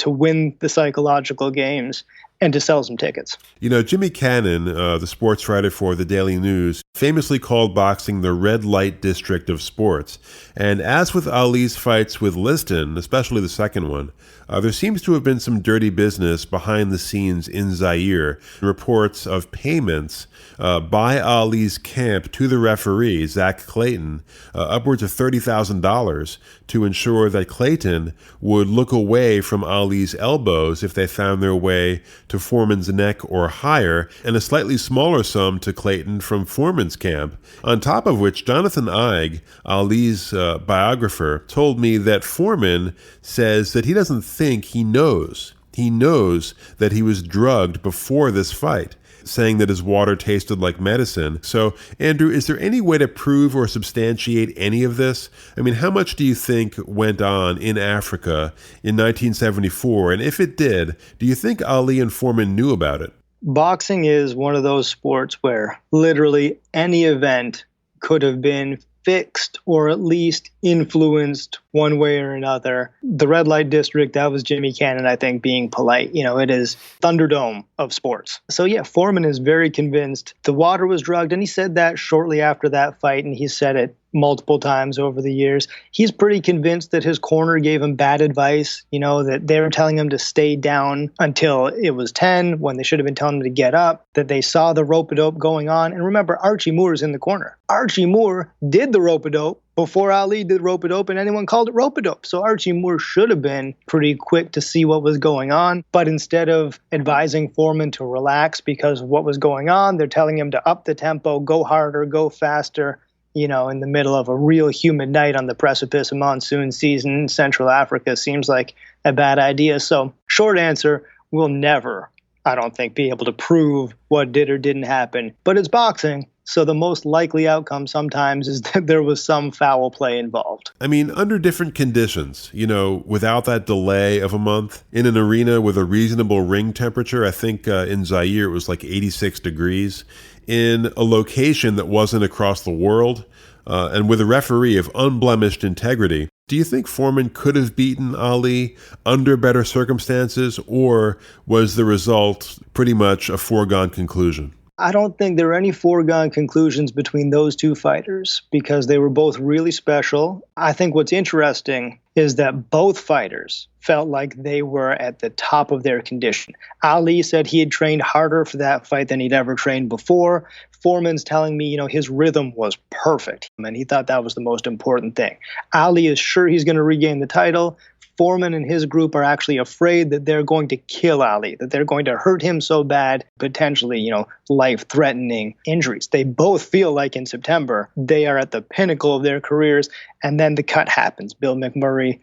win the psychological games and to sell some tickets. Jimmy Cannon, the sports writer for the Daily News, famously called boxing the red light district of sports. And as with Ali's fights with Liston, especially the second one, there seems to have been some dirty business behind the scenes in Zaire. Reports of payments by Ali's camp to the referee, Zach Clayton, upwards of $30,000 to ensure that Clayton would look away from Ali's elbows if they found their way to Foreman's neck or higher, and a slightly smaller sum to Clayton from Foreman's camp. On top of which, Jonathan Eig, Ali's biographer, told me that Foreman says that he doesn't think he knows. He knows that he was drugged before this fight, saying that his water tasted like medicine. So, Andrew, is there any way to prove or substantiate any of this? I mean, how much do you think went on in Africa in 1974? And if it did, do you think Ali and Foreman knew about it? Boxing is one of those sports where literally any event could have been fixed or at least influenced one way or another. The red light district, that was Jimmy Cannon, I think, being polite. It is Thunderdome of sports. So yeah, Foreman is very convinced the water was drugged, and he said that shortly after that fight, and he said it multiple times over the years. He's pretty convinced that his corner gave him bad advice, that they were telling him to stay down until it was 10 when they should have been telling him to get up, that they saw the rope-a-dope going on. And remember, Archie Moore's in the corner. Archie Moore did the rope-a-dope before Ali did rope-a-dope, and anyone called it rope-a-dope. So Archie Moore should have been pretty quick to see what was going on. But instead of advising Foreman to relax because of what was going on, they're telling him to up the tempo, go harder, go faster, in the middle of a real humid night on the precipice of monsoon season in Central Africa seems like a bad idea. So short answer, we'll never, I don't think, be able to prove what did or didn't happen. But it's boxing. So the most likely outcome sometimes is that there was some foul play involved. I mean, under different conditions, without that delay of a month, in an arena with a reasonable ring temperature, I think in Zaire it was like 86 degrees, in a location that wasn't across the world, and with a referee of unblemished integrity. Do you think Foreman could have beaten Ali under better circumstances, or was the result pretty much a foregone conclusion? I don't think there are any foregone conclusions between those two fighters because they were both really special. I think what's interesting is that both fighters felt like they were at the top of their condition. Ali said he had trained harder for that fight than he'd ever trained before. Foreman's telling me, his rhythm was perfect, and he thought that was the most important thing. Ali is sure he's going to regain the title. Foreman and his group are actually afraid that they're going to kill Ali, that they're going to hurt him so bad, potentially, life-threatening injuries. They both feel like in September they are at the pinnacle of their careers, and then the cut happens. Bill McMurray,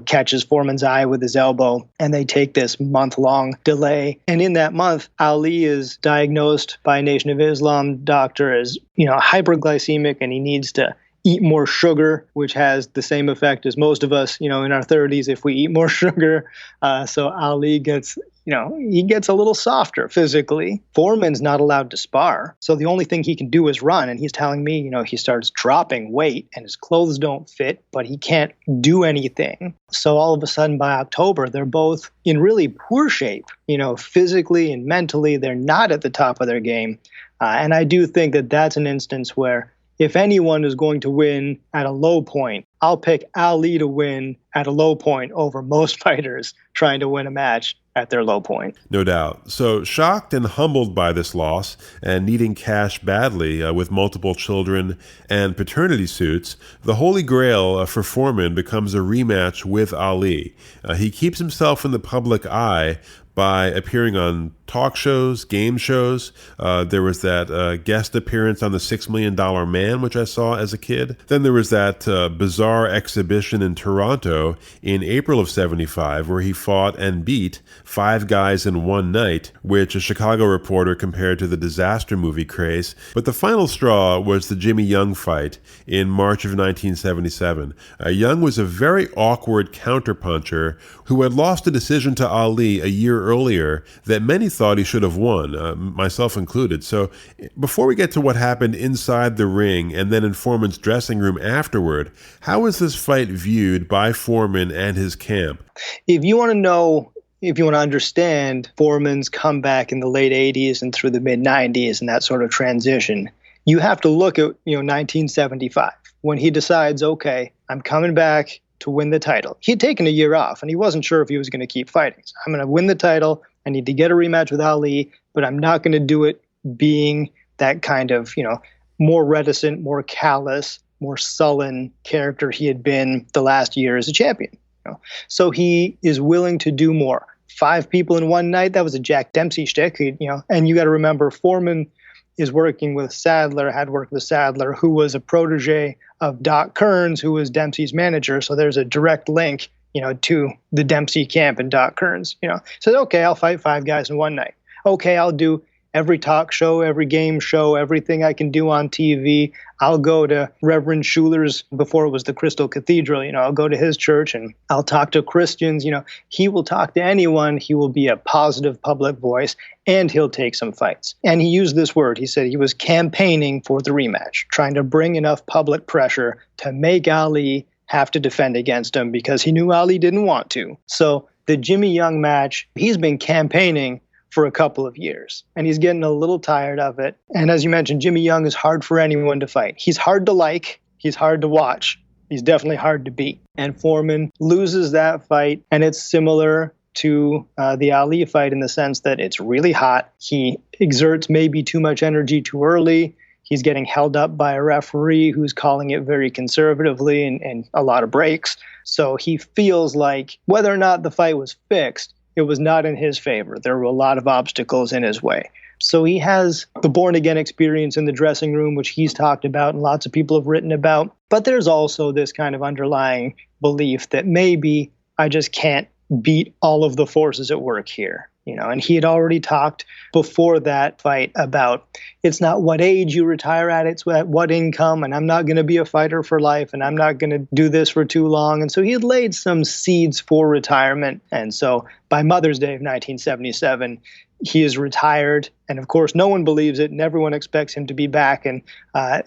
catches Foreman's eye with his elbow, and they take this month-long delay. And in that month, Ali is diagnosed by a Nation of Islam doctor as, hyperglycemic, and he needs to eat more sugar, which has the same effect as most of us, in our 30s if we eat more sugar. So Ali gets, he gets a little softer physically. Foreman's not allowed to spar. So the only thing he can do is run. And he's telling me, he starts dropping weight and his clothes don't fit, but he can't do anything. So all of a sudden by October, they're both in really poor shape, physically and mentally. They're not at the top of their game. And I do think that that's an instance where if anyone is going to win at a low point, I'll pick Ali to win at a low point over most fighters trying to win a match at their low point. No doubt. So shocked and humbled by this loss and needing cash badly with multiple children and paternity suits, the holy grail for Foreman becomes a rematch with Ali. He keeps himself in the public eye by appearing on talk shows, game shows. There was that guest appearance on the $6 Million Man, which I saw as a kid. Then there was that bizarre exhibition in Toronto in April of '75 where he fought and beat 5 guys in one night, which a Chicago reporter compared to the disaster movie craze. But the final straw was the Jimmy Young fight in March of 1977. Young was a very awkward counterpuncher who had lost a decision to Ali a year earlier that many thought he should have won, myself included. So before we get to what happened inside the ring and then in Foreman's dressing room afterward, how was this fight viewed by Foreman and his camp? If you want to understand Foreman's comeback in the late 80s and through the mid 90s and that sort of transition, you have to look at 1975 when he decides, okay, I'm coming back to win the title. He had taken a year off and he wasn't sure if he was going to keep fighting. So I'm going to win the title. I need to get a rematch with Ali, but I'm not going to do it being that kind of, more reticent, more callous, more sullen character he had been the last year as a champion. So he is willing to do more. 5 people in one night. That was a Jack Dempsey shtick, and you got to remember Foreman is working with Sadler, had worked with Sadler, who was a protege of Doc Kearns, who was Dempsey's manager. So there's a direct link, to the Dempsey camp and Doc Kearns, said, okay, I'll fight 5 guys in one night. Okay, I'll do every talk show, every game show, everything I can do on TV. I'll go to Reverend Schuler's, before it was the Crystal Cathedral, I'll go to his church and I'll talk to Christians. He will talk to anyone. He will be a positive public voice, and he'll take some fights. And he used this word. He said he was campaigning for the rematch, trying to bring enough public pressure to make Ali have to defend against him, because he knew Ali didn't want to. So the Jimmy Young match, he's been campaigning for a couple of years, and he's getting a little tired of it. And as you mentioned, Jimmy Young is hard for anyone to fight. He's hard to like. He's hard to watch. He's definitely hard to beat. And Foreman loses that fight, and it's similar to the Ali fight in the sense that it's really hot. He exerts maybe too much energy too early. He's getting held up by a referee who's calling it very conservatively and a lot of breaks. So he feels like whether or not the fight was fixed, it was not in his favor. There were a lot of obstacles in his way. So he has the born-again experience in the dressing room, which he's talked about and lots of people have written about. But there's also this kind of underlying belief that maybe I just can't beat all of the forces at work here. And he had already talked before that fight about it's not what age you retire at, it's at what income, and I'm not going to be a fighter for life, and I'm not going to do this for too long. And so he had laid some seeds for retirement. And so by Mother's Day of 1977, he is retired. And of course, no one believes it, and everyone expects him to be back. And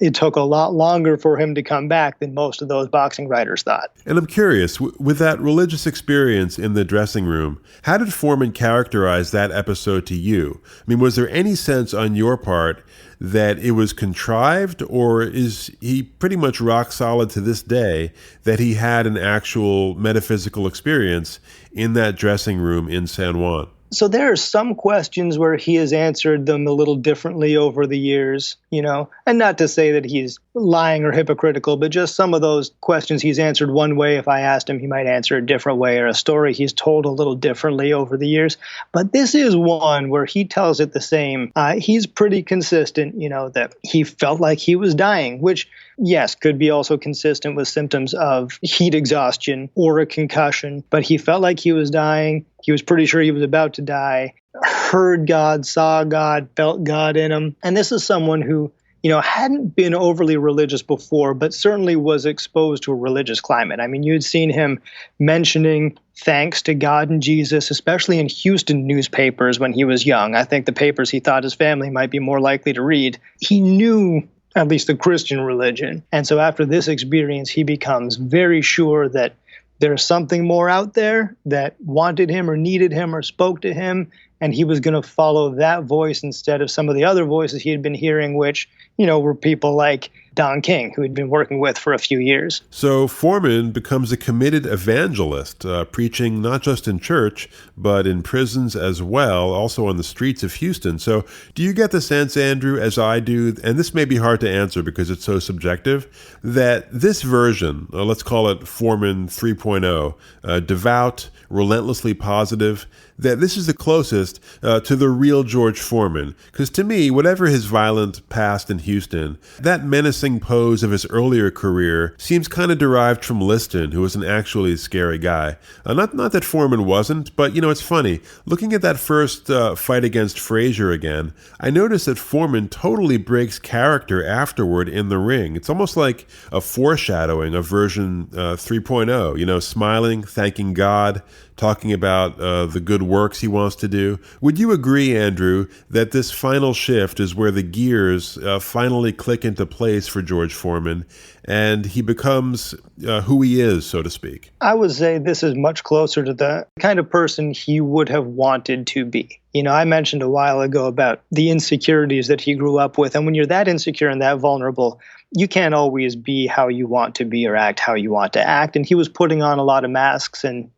it took a lot longer for him to come back than most of those boxing writers thought. And I'm curious, with that religious experience in the dressing room, how did Foreman characterize that episode to you? I mean, was there any sense on your part that it was contrived, or is he pretty much rock solid to this day that he had an actual metaphysical experience in that dressing room in San Juan? So there are some questions where he has answered them a little differently over the years, and not to say that he's lying or hypocritical, but just some of those questions he's answered one way. If I asked him, he might answer a different way, or a story he's told a little differently over the years. But this is one where he tells it the same. He's pretty consistent, that he felt like he was dying, which, yes, could be also consistent with symptoms of heat exhaustion or a concussion. But he felt like he was dying. He was pretty sure he was about to die, heard God, saw God, felt God in him. And this is someone who, hadn't been overly religious before, but certainly was exposed to a religious climate. I mean, you'd seen him mentioning thanks to God and Jesus, especially in Houston newspapers when he was young. I think the papers he thought his family might be more likely to read. He knew at least the Christian religion. And so after this experience, he becomes very sure that there's something more out there that wanted him or needed him or spoke to him, and he was going to follow that voice instead of some of the other voices he had been hearing, which, were people like Don King, who he'd been working with for a few years. So Foreman becomes a committed evangelist, preaching not just in church, but in prisons as well, also on the streets of Houston. So do you get the sense, Andrew, as I do, and this may be hard to answer because it's so subjective, that this version, let's call it Foreman 3.0, devout, relentlessly positive, that this is the closest to the real George Foreman? Because to me, whatever his violent past in Houston, that menacing pose of his earlier career seems kind of derived from Liston, who was an actually scary guy. Not that Foreman wasn't, but it's funny. Looking at that first fight against Frazier again, I noticed that Foreman totally breaks character afterward in the ring. It's almost like a foreshadowing of version 3.0, smiling, thanking God, talking about the good works he wants to do. Would you agree, Andrew, that this final shift is where the gears finally click into place for George Foreman, and he becomes who he is, so to speak? I would say this is much closer to the kind of person he would have wanted to be. I mentioned a while ago about the insecurities that he grew up with, and when you're that insecure and that vulnerable, you can't always be how you want to be or act how you want to act. And he was putting on a lot of masks, and,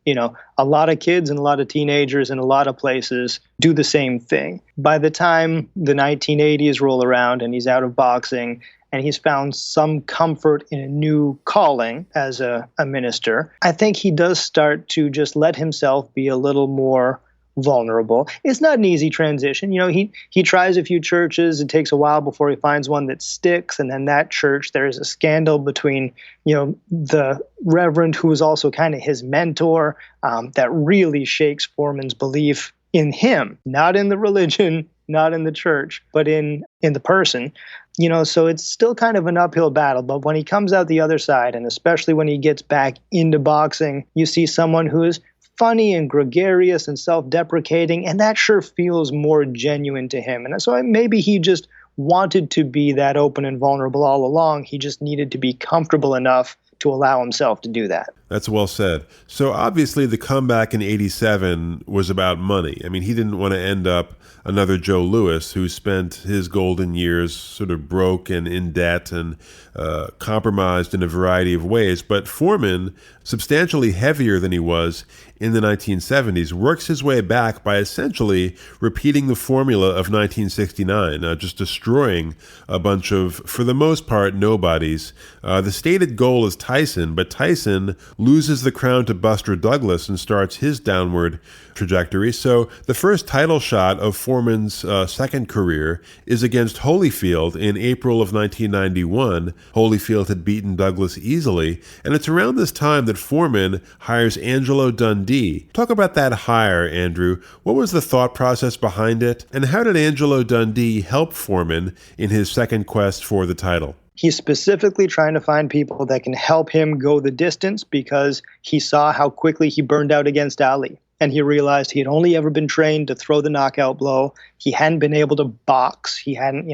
a lot of kids and a lot of teenagers in a lot of places do the same thing. By the time the 1980s roll around and he's out of boxing and he's found some comfort in a new calling as a minister, I think he does start to just let himself be a little more vulnerable. It's not an easy transition. He tries a few churches. It takes a while before he finds one that sticks. And then that church, there's a scandal between, the reverend who was also kind of his mentor, that really shakes Foreman's belief in him, not in the religion, not in the church, but in the person. So it's still kind of an uphill battle. But when he comes out the other side, and especially when he gets back into boxing, you see someone who is funny and gregarious and self-deprecating, and that sure feels more genuine to him. And so maybe he just wanted to be that open and vulnerable all along. He just needed to be comfortable enough to allow himself to do that. That's well said. So obviously the comeback in 87 was about money. I mean, he didn't want to end up another Joe Louis who spent his golden years sort of broke and in debt and compromised in a variety of ways. But Foreman, substantially heavier than he was in the 1970s, works his way back by essentially repeating the formula of 1969, just destroying a bunch of, for the most part, nobodies. The stated goal is Tyson, but Tyson loses the crown to Buster Douglas and starts his downward trajectory. So the first title shot of Foreman's second career is against Holyfield in April of 1991. Holyfield had beaten Douglas easily, and it's around this time that Foreman hires Angelo Dundee. Talk about that hire, Andrew. What was the thought process behind it, and how did Angelo Dundee help Foreman in his second quest for the title? He's specifically trying to find people that can help him go the distance because he saw how quickly he burned out against Ali. And he realized he had only ever been trained to throw the knockout blow. He hadn't been able to box. He hadn't,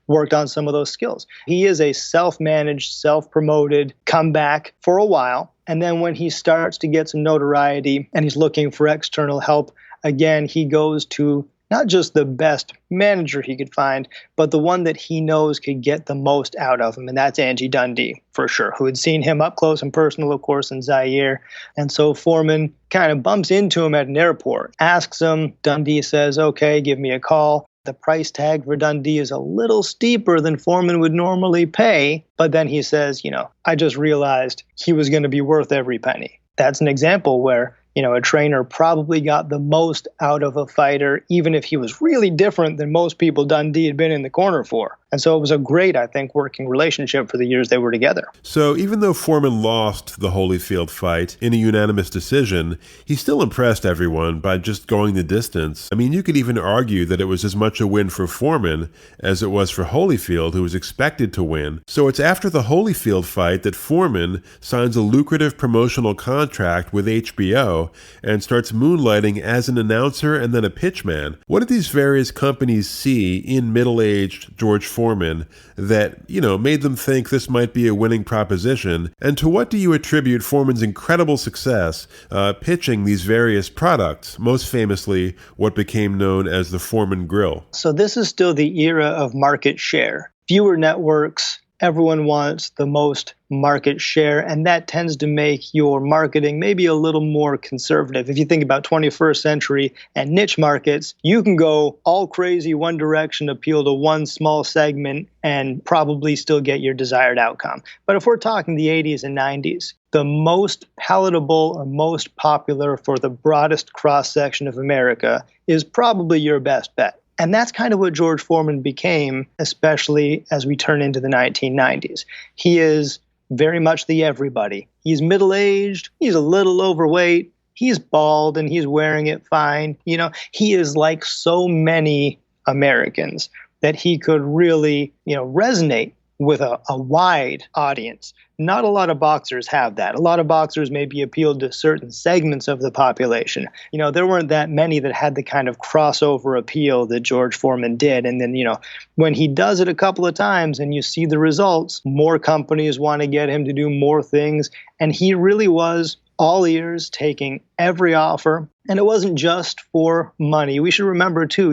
worked on some of those skills. He is a self-managed, self-promoted comeback for a while. And then when he starts to get some notoriety and he's looking for external help, again, he goes to not just the best manager he could find, but the one that he knows could get the most out of him. And that's Angie Dundee, for sure, who had seen him up close and personal, of course, in Zaire. And so Foreman kind of bumps into him at an airport, asks him. Dundee says, okay, give me a call. The price tag for Dundee is a little steeper than Foreman would normally pay. But then he says, I just realized he was going to be worth every penny. That's an example where a trainer probably got the most out of a fighter, even if he was really different than most people Dundee had been in the corner for. And so it was a great, I think, working relationship for the years they were together. So even though Foreman lost the Holyfield fight in a unanimous decision, he still impressed everyone by just going the distance. I mean, you could even argue that it was as much a win for Foreman as it was for Holyfield, who was expected to win. So it's after the Holyfield fight that Foreman signs a lucrative promotional contract with HBO and starts moonlighting as an announcer and then a pitchman. What did these various companies see in middle-aged George Foreman that, made them think this might be a winning proposition? And to what do you attribute Foreman's incredible success pitching these various products, most famously what became known as the Foreman Grill? So this is still the era of market share. Fewer networks. Everyone wants the most market share, and that tends to make your marketing maybe a little more conservative. If you think about 21st century and niche markets, you can go all crazy one direction, appeal to one small segment, and probably still get your desired outcome. But if we're talking the 80s and 90s, the most palatable or most popular for the broadest cross-section of America is probably your best bet. And that's kind of what George Foreman became, especially as we turn into the 1990s. He is very much the everybody. He's middle-aged, he's a little overweight, he's bald, and he's wearing it fine. He is like so many Americans that he could really, resonate with a wide audience. Not a lot of boxers have that. A lot of boxers maybe appealed to certain segments of the population. There weren't that many that had the kind of crossover appeal that George Foreman did. And then, when he does it a couple of times and you see the results, more companies want to get him to do more things. And he really was all ears, taking every offer. And it wasn't just for money. We should remember, too,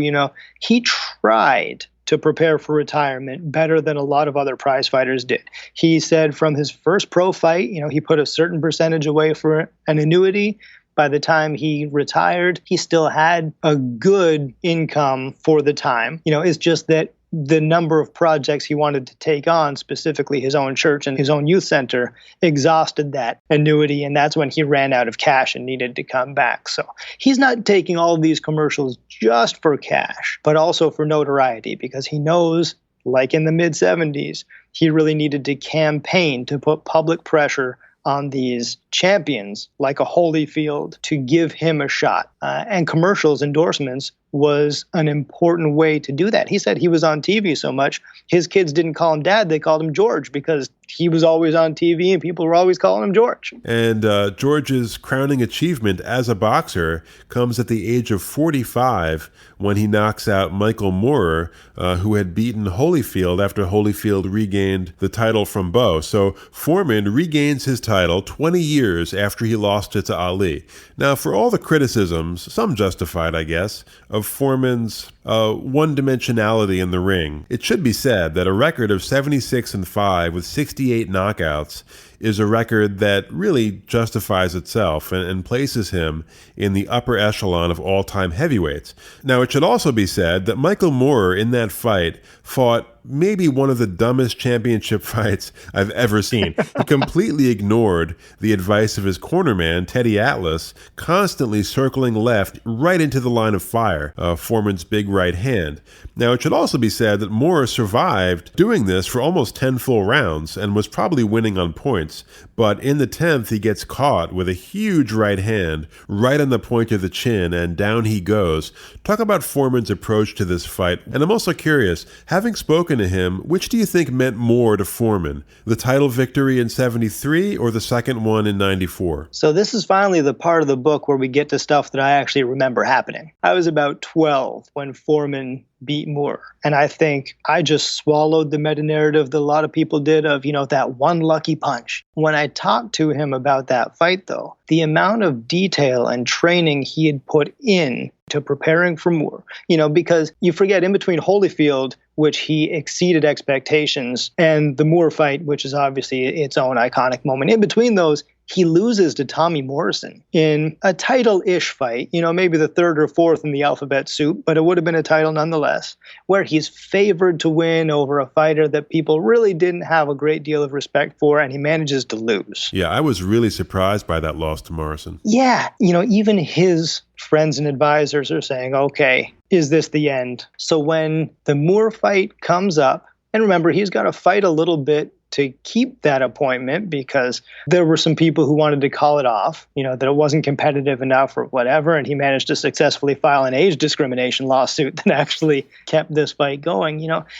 he tried to prepare for retirement better than a lot of other prize fighters did. He said from his first pro fight, he put a certain percentage away for an annuity. By the time he retired, he still had a good income for the time. It's just that the number of projects he wanted to take on, specifically his own church and his own youth center, exhausted that annuity, and that's when he ran out of cash and needed to come back. So he's not taking all of these commercials just for cash, but also for notoriety, because he knows, like in the mid-70s, he really needed to campaign to put public pressure on these champions like a Holyfield to give him a shot. And commercials, endorsements, was an important way to do that. He said he was on TV so much, his kids didn't call him Dad, they called him George, because he was always on TV and people were always calling him George. And George's crowning achievement as a boxer comes at the age of 45 when he knocks out Michael Moorer, who had beaten Holyfield after Holyfield regained the title from Bo. So Foreman regains his title 20 years after he lost it to Ali. Now, for all the criticisms, some justified, I guess, of Foreman's one-dimensionality in the ring, it should be said that a record of 76-5 with 68 knockouts is a record that really justifies itself and places him in the upper echelon of all-time heavyweights. Now, it should also be said that Michael Moorer in that fight fought maybe one of the dumbest championship fights I've ever seen. He completely ignored the advice of his cornerman, Teddy Atlas, constantly circling left right into the line of fire, Foreman's big right hand. Now, it should also be said that Moorer survived doing this for almost 10 full rounds and was probably winning on points, but in the 10th, he gets caught with a huge right hand right on the point of the chin, and down he goes. Talk about Foreman's approach to this fight. And I'm also curious, having spoken to him, which do you think meant more to Foreman? The title victory in 73 or the second one in 94? So this is finally the part of the book where we get to stuff that I actually remember happening. I was about 12 when Foreman beat Moorer. And I think I just swallowed the meta-narrative that a lot of people did of, that one lucky punch. When I talked to him about that fight, though, the amount of detail and training he had put in to preparing for Moorer, because you forget in between Holyfield, which he exceeded expectations, and the Moorer fight, which is obviously its own iconic moment, in between those, he loses to Tommy Morrison in a title-ish fight, maybe the third or fourth in the alphabet soup, but it would have been a title nonetheless, where he's favored to win over a fighter that people really didn't have a great deal of respect for, and he manages to lose. Yeah, I was really surprised by that loss to Morrison. Yeah, even his friends and advisors are saying, okay, is this the end? So when the Moorer fight comes up, and remember, he's got to fight a little bit to keep that appointment because there were some people who wanted to call it off, that it wasn't competitive enough or whatever, and he managed to successfully file an age discrimination lawsuit that actually kept this fight going.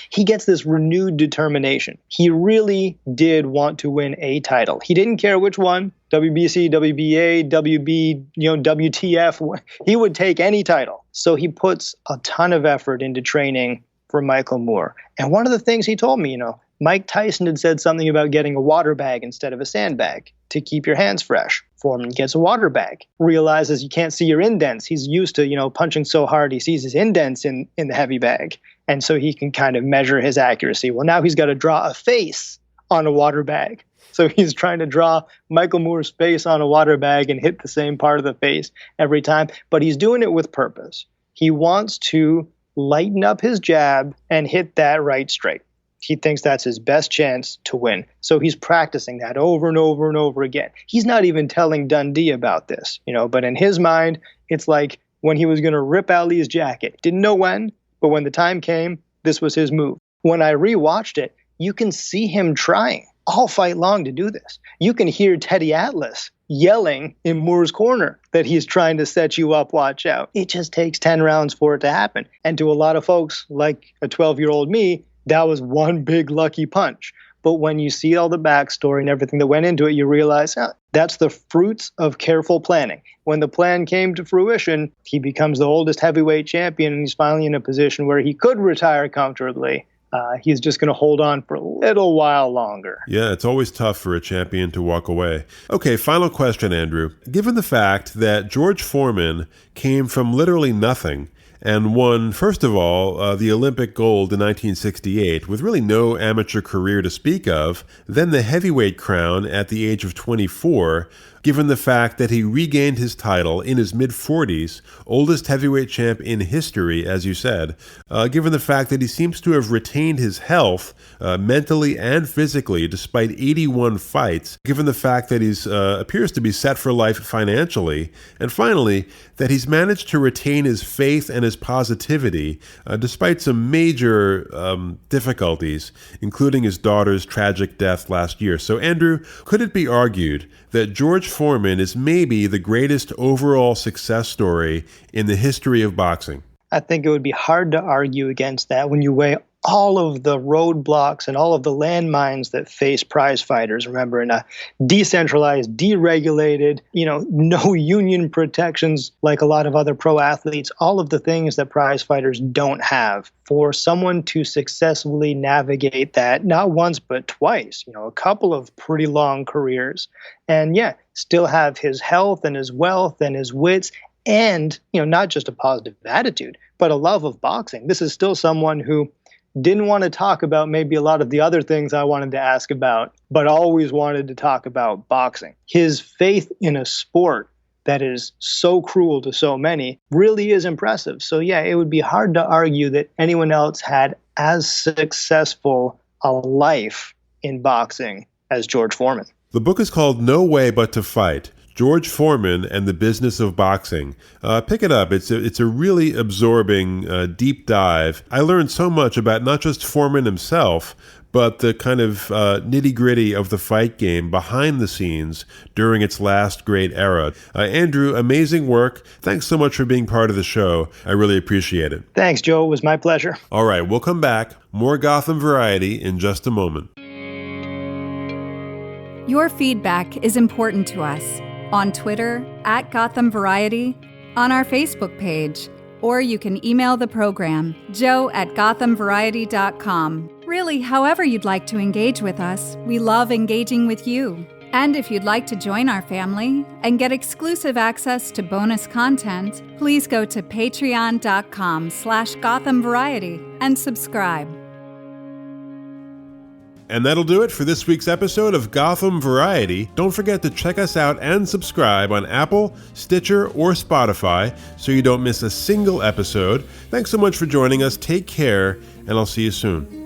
He gets this renewed determination. He really did want to win a title. He didn't care which one, WBC, WBA, WB, WTF. He would take any title. So he puts a ton of effort into training for Michael Moorer. And one of the things he told me, Mike Tyson had said something about getting a water bag instead of a sandbag to keep your hands fresh. Foreman gets a water bag, realizes you can't see your indents. He's used to, punching so hard he sees his indents in the heavy bag. And so he can kind of measure his accuracy. Well, now he's got to draw a face on a water bag. So he's trying to draw Michael Moorer's face on a water bag and hit the same part of the face every time. But he's doing it with purpose. He wants to lighten up his jab and hit that right straight. He thinks that's his best chance to win. So he's practicing that over and over and over again. He's not even telling Dundee about this, but in his mind, it's like when he was going to rip Ali's jacket. Didn't know when, but when the time came, this was his move. When I rewatched it, you can see him trying all fight long to do this. You can hear Teddy Atlas yelling in Moorer's corner that he's trying to set you up, watch out. It just takes 10 rounds for it to happen. And to a lot of folks, like a 12-year-old me, that was one big lucky punch. But when you see all the backstory and everything that went into it, you realize that's the fruits of careful planning. When the plan came to fruition, he becomes the oldest heavyweight champion, and he's finally in a position where he could retire comfortably. He's just going to hold on for a little while longer. Yeah, it's always tough for a champion to walk away. Okay, final question, Andrew. Given the fact that George Foreman came from literally nothing and won, first of all, the Olympic gold in 1968 with really no amateur career to speak of, then the heavyweight crown at the age of 24. given the fact that he regained his title in his mid-40s, oldest heavyweight champ in history, as you said, given the fact that he seems to have retained his health mentally and physically despite 81 fights, given the fact that he appears to be set for life financially, and finally, that he's managed to retain his faith and his positivity despite some major difficulties, including his daughter's tragic death last year. So, Andrew, could it be argued that George Foreman is maybe the greatest overall success story in the history of boxing? I think it would be hard to argue against that when you weigh all of the roadblocks and all of the landmines that face prize fighters. Remember, in a decentralized, deregulated, no union protections like a lot of other pro athletes, all of the things that prize fighters don't have. For someone to successfully navigate that, not once but twice, a couple of pretty long careers, and still have his health and his wealth and his wits, and not just a positive attitude, but a love of boxing. This is still someone who didn't want to talk about maybe a lot of the other things I wanted to ask about, but always wanted to talk about boxing. His faith in a sport that is so cruel to so many really is impressive. So it would be hard to argue that anyone else had as successful a life in boxing as George Foreman. The book is called No Way But to Fight: George Foreman and the Business of Boxing. Pick it up. It's a really absorbing, deep dive. I learned so much about not just Foreman himself, but the kind of nitty-gritty of the fight game behind the scenes during its last great era. Andrew, amazing work. Thanks so much for being part of the show. I really appreciate it. Thanks, Joe. It was my pleasure. All right, we'll come back. More Gotham Variety in just a moment. Your feedback is important to us. On Twitter, @Gotham Variety, on our Facebook page, or you can email the program, joe@gothamvariety.com. Really, however you'd like to engage with us, we love engaging with you. And if you'd like to join our family and get exclusive access to bonus content, please go to patreon.com/GothamVariety and subscribe. And that'll do it for this week's episode of Gotham Variety. Don't forget to check us out and subscribe on Apple, Stitcher, or Spotify so you don't miss a single episode. Thanks so much for joining us. Take care, and I'll see you soon.